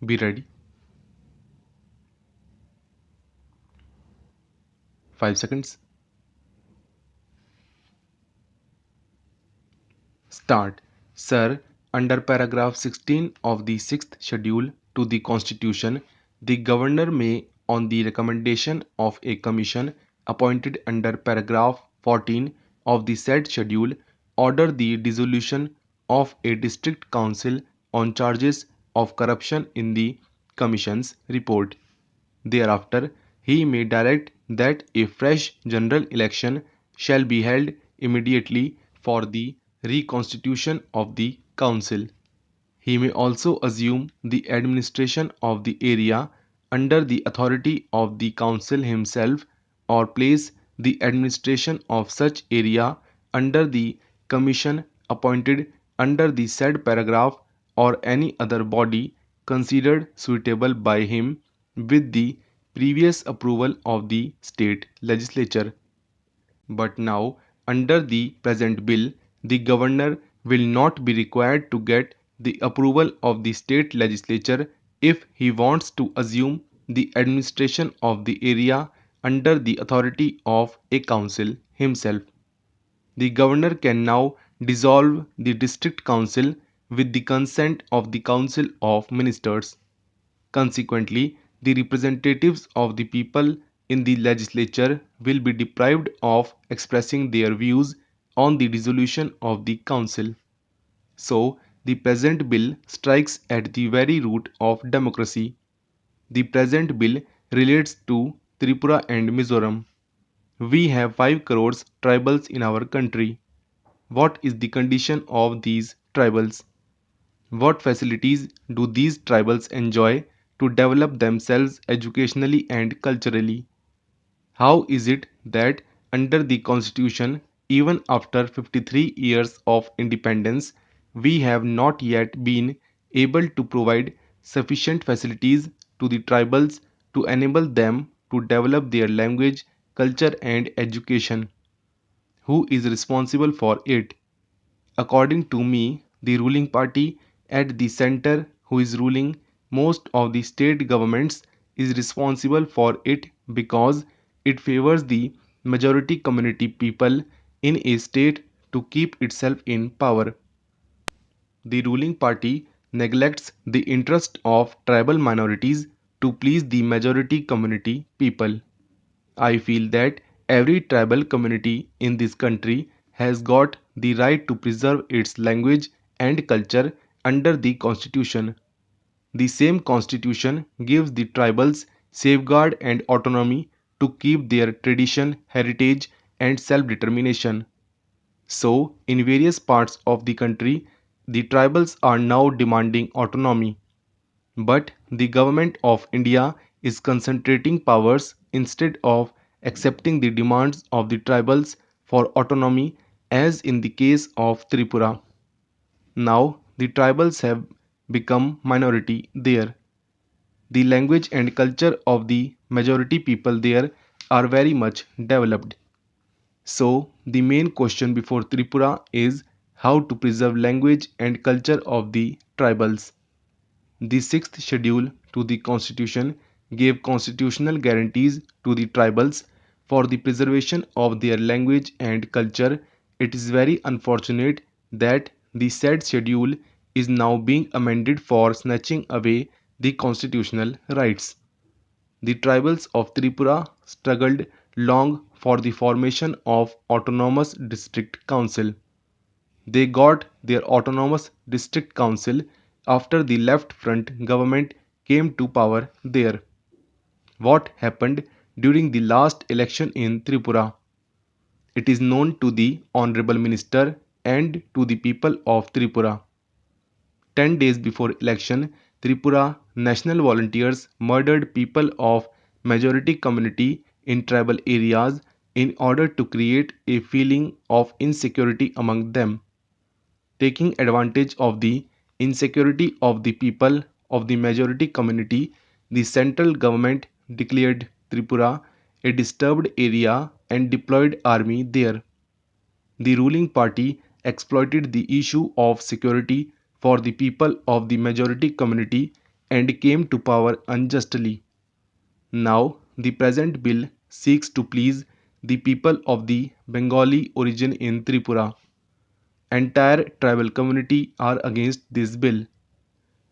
Be ready. 5 seconds. Start. Sir, under paragraph 16 of the 6th schedule to the Constitution, the Governor may, on the recommendation of a commission appointed under paragraph 14 of the said schedule, order the dissolution of a district council on charges of corruption in the commission's report. Thereafter, he may direct that a fresh general election shall be held immediately for the reconstitution of the council. He may also assume the administration of the area under the authority of the council himself, or place the administration of such area under the commission appointed under the said paragraph, or any other body considered suitable by him, with the previous approval of the state legislature. But now, under the present bill, the governor will not be required to get the approval of the state legislature if he wants to assume the administration of the area under the authority of a council himself. The governor can now dissolve the district council with the consent of the council of ministers. Consequently, the representatives of the people in the legislature will be deprived of expressing their views on the dissolution of the council. So, the present bill strikes at the very root of democracy. The present bill relates to Tripura and Mizoram. We have 5 crores tribals in our country. What is the condition of these tribals? What facilities do these tribals enjoy to develop themselves educationally and culturally? How is it that under the Constitution, even after 53 years of independence, we have not yet been able to provide sufficient facilities to the tribals to enable them to develop their language, culture, and education? Who is responsible for it? According to me, the ruling party at the center, who is ruling most of the state governments, is responsible for it because it favors the majority community people in a state to keep itself in power. The ruling party neglects the interest of tribal minorities to please the majority community people. I feel that every tribal community in this country has got the right to preserve its language and culture under the Constitution. The same Constitution gives the tribals safeguard and autonomy to keep their tradition, heritage, and self determination. So, in various parts of the country, the tribals are now demanding autonomy. But the government of India is concentrating powers instead of accepting the demands of the tribals for autonomy, as in the case of Tripura. Now the tribals have become minority there. The language and culture of the majority people there are very much developed. So the main question before Tripura is how to preserve language and culture of the tribals. The sixth schedule to the Constitution gave constitutional guarantees to the tribals for the preservation of their language and culture. It is very unfortunate that the said schedule is now being amended for snatching away the constitutional rights. The tribals of Tripura struggled long for the formation of autonomous district council. They got their autonomous district council after the left front government came to power there. What happened during the last election in Tripura? It is known to the Honorable Minister and to the people of Tripura. 10 days before election, Tripura national volunteers murdered people of majority community in tribal areas in order to create a feeling of insecurity among them. Taking advantage of the insecurity of the people of the majority community, the central government declared Tripura a disturbed area and deployed army there. The ruling party exploited the issue of security for the people of the majority community and came to power unjustly. Now, the present bill seeks to please the people of the Bengali origin in Tripura. Entire tribal community are against this bill.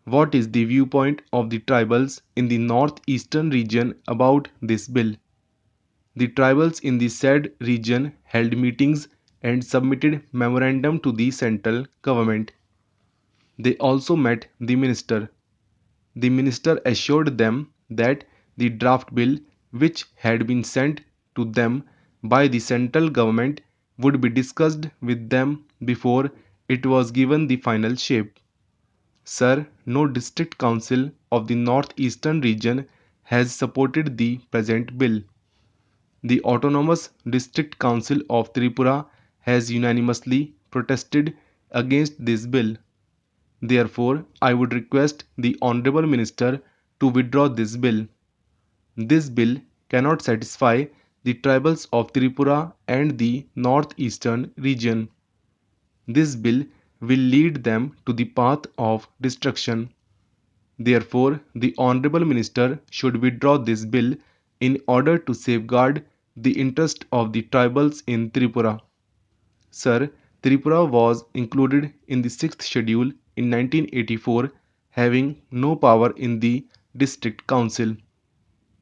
What is the viewpoint of the tribals in the northeastern region about this bill? The tribals in the said region held meetings and submitted memorandum to the central government. They also met the minister. The minister assured them that the draft bill, which had been sent to them by the central government, would be discussed with them before it was given the final shape. Sir, no district council of the northeastern region has supported the present bill. The Autonomous District Council of Tripura has unanimously protested against this bill. Therefore, I would request the Honorable Minister to withdraw this bill. This bill cannot satisfy the tribals of Tripura and the northeastern region. This bill will lead them to the path of destruction. Therefore, the Honorable Minister should withdraw this bill in order to safeguard the interest of the tribals in Tripura. Sir, Tripura was included in the 6th schedule in 1984, having no power in the district council.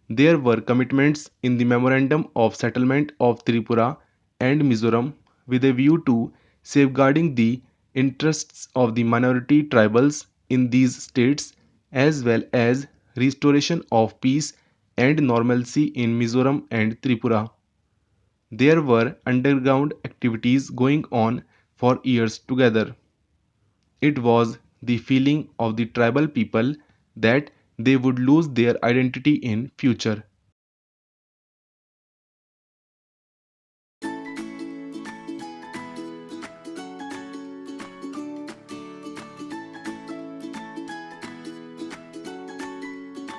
There were commitments in the Memorandum of Settlement of Tripura and Mizoram with a view to safeguarding the interests of the minority tribals in these states as well as restoration of peace and normalcy in Mizoram and Tripura. There were underground activities going on for years together. It was the feeling of the tribal people that they would lose their identity in future.